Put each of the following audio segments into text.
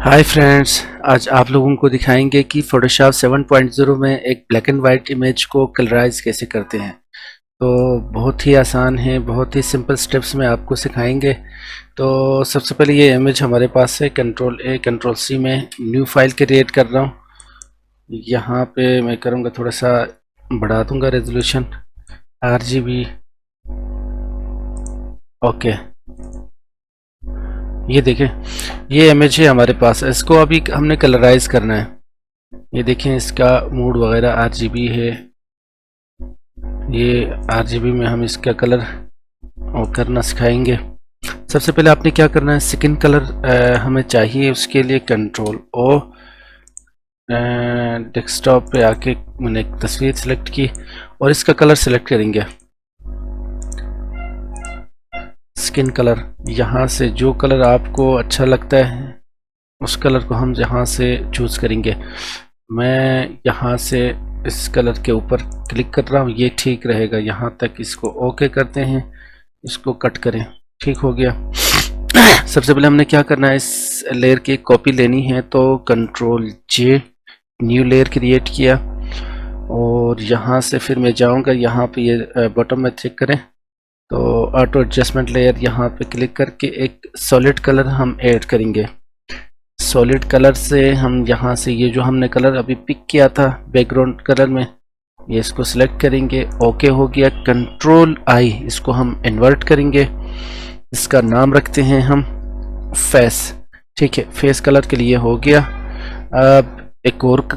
Hi friends, आज आप लोगों को दिखाएंगे कि फोटोशॉप 7.0 में एक ब्लैक एंड वाइट इमेज को कलराइज कैसे करते हैं। तो बहुत ही आसान है, बहुत ही सिंपल स्टेप्स में आपको सिखाएंगे। तो सबसे पहले ये इमेज हमारे पास है, कंट्रोल ए कंट्रोल सी में न्यू फाइल क्रिएट कर रहा हूँ। यहाँ पे मैं करूँगा, थोड़ा सा बढ़ा दूँगा रेजोल्यूशन RGB। ओके, ये देखें, ये इमेज है हमारे पास। इसको अभी हमने कलराइज करना है। ये देखें, इसका मूड वगैरह RGB है। ये RGB में हम इसका कलर करना सिखाएंगे। सबसे पहले आपने क्या करना है, स्किन कलर हमें चाहिए। उसके लिए कंट्रोल O, डेस्कटॉप पे आके मैंने एक तस्वीर सेलेक्ट की और इसका कलर सेलेक्ट करेंगे। स्किन कलर, यहाँ से जो कलर आपको अच्छा लगता है उस कलर को हम यहाँ से चूज़ करेंगे। मैं यहाँ से इस कलर के ऊपर क्लिक कर रहा हूँ, ये ठीक रहेगा। यहाँ तक इसको ओके करते हैं, इसको कट करें, ठीक हो गया। सबसे पहले हमने क्या करना है, इस लेयर की कॉपी लेनी है। तो control J, new layer create किया और यहाँ से फिर मैं जाऊँगा, यहाँ पे ये बॉटम में चेक करें तो ऑटो एडजस्टमेंट लेयर, यहाँ पे क्लिक करके एक सॉलिड कलर हम ऐड करेंगे। सॉलिड कलर से हम यहाँ से ये जो हमने कलर अभी पिक किया था बैकग्राउंड कलर में, ये इसको सिलेक्ट करेंगे। ओके हो गया। कंट्रोल I, इसको हम इन्वर्ट करेंगे। इसका नाम रखते हैं हम फेस, ठीक है। फेस कलर के लिए हो गया। अब एक और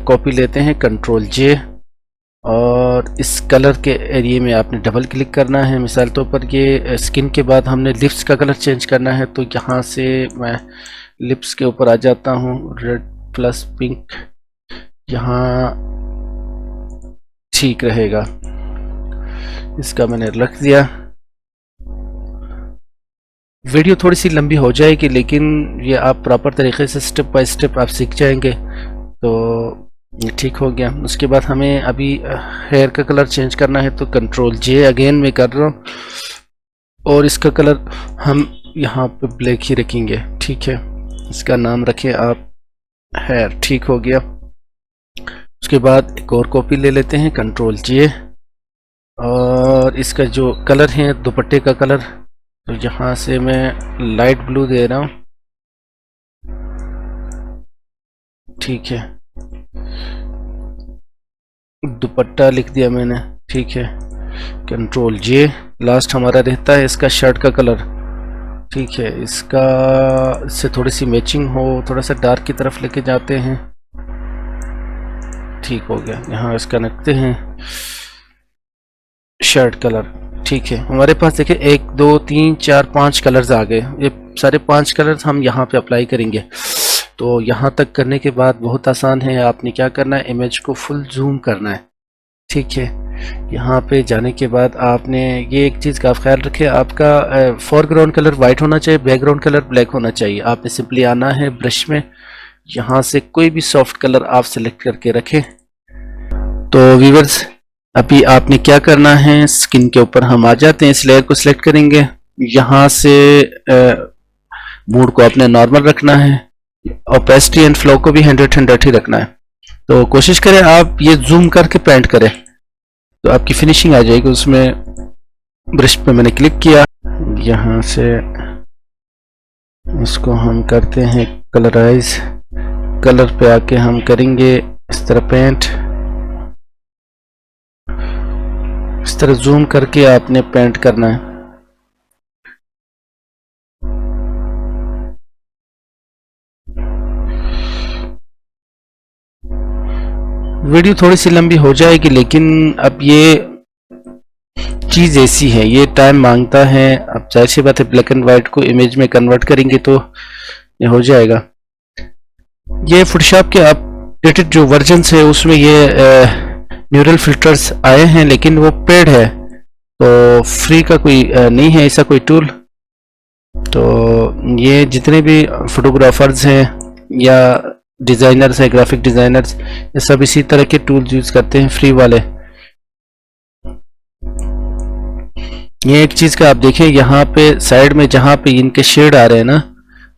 कॉपी लेते हैं, कंट्रोल J, और इस कलर के एरिया में आपने डबल क्लिक करना है। मिसाल तौर पर ये स्किन के बाद हमने लिप्स का कलर चेंज करना है, तो यहाँ से मैं लिप्स के ऊपर आ जाता हूँ, रेड प्लस पिंक, यहाँ ठीक रहेगा। इसका मैंने रख दिया। वीडियो थोड़ी सी लंबी हो जाएगी, लेकिन ये आप प्रॉपर तरीके से स्टेप बाय स्टेप आप सीख जाएंगे, तो ठीक हो गया। उसके बाद हमें अभी हेयर का कलर चेंज करना है, तो कंट्रोल J अगेन मैं कर रहा हूँ और इसका कलर हम यहाँ पे ब्लैक ही रखेंगे, ठीक है। इसका नाम रखें आप हेयर, ठीक हो गया। उसके बाद एक और कॉपी ले लेते हैं, कंट्रोल J, और इसका जो कलर है दुपट्टे का कलर, तो यहाँ से मैं लाइट ब्लू दे रहा हूँ, ठीक है। दुपट्टा लिख दिया मैंने, ठीक है। कंट्रोल J, लास्ट हमारा रहता है इसका शर्ट का कलर, ठीक है। इससे थोड़ी सी मैचिंग हो, थोड़ा सा डार्क की तरफ लेके जाते हैं, ठीक हो गया। यहाँ इसका रखते हैं शर्ट कलर, ठीक है। हमारे पास देखिए 1 2 3 4 5 कलर्स आ गए। ये सारे 5 कलर्स हम यहाँ पे अप्लाई करेंगे। तो यहाँ तक करने के बाद बहुत आसान है। आपने क्या करना है, इमेज को फुल जूम करना है, ठीक है। यहाँ पे जाने के बाद आपने ये एक चीज़ का आप ख्याल रखें, आपका फोरग्राउंड कलर वाइट होना चाहिए, बैकग्राउंड कलर ब्लैक होना चाहिए। आपने सिंपली आना है ब्रश में, यहाँ से कोई भी सॉफ्ट कलर आप सेलेक्ट करके रखें। तो व्यूअर्स, अभी आपने क्या करना है, स्किन के ऊपर हम आ जाते हैं, इस लेयर को सिलेक्ट करेंगे। यहाँ से मूड को आपने नॉर्मल रखना है, ओपेसिटी एंड फ्लो को भी 100 ही रखना है। तो कोशिश करें आप ये जूम करके पेंट करें, तो आपकी फिनिशिंग आ जाएगी। उसमें ब्रश पे मैंने क्लिक किया, यहाँ से इसको हम करते हैं कलराइज। कलर पे आके हम करेंगे इस तरह पेंट, इस तरह जूम करके आपने पेंट करना है। वीडियो थोड़ी सी लंबी हो जाएगी, लेकिन अब ये चीज़ ऐसी है, ये टाइम मांगता है। अब जाहिर सी बात है, ब्लैक एंड वाइट को इमेज में कन्वर्ट करेंगे तो ये हो जाएगा। ये फोटोशॉप के अपडेटेड जो वर्जन है उसमें ये न्यूरल फिल्टर्स आए हैं, लेकिन वो पेड है, तो फ्री का कोई नहीं है ऐसा कोई टूल। तो ये जितने भी फोटोग्राफर्स हैं या डिज़ाइनर्स है, ग्राफिक डिज़ाइनर्स, ये सब इसी तरह के टूल्स यूज़ करते हैं फ्री वाले। ये एक चीज़ का आप देखें, यहाँ पे साइड में जहाँ पे इनके शेड आ रहे हैं ना,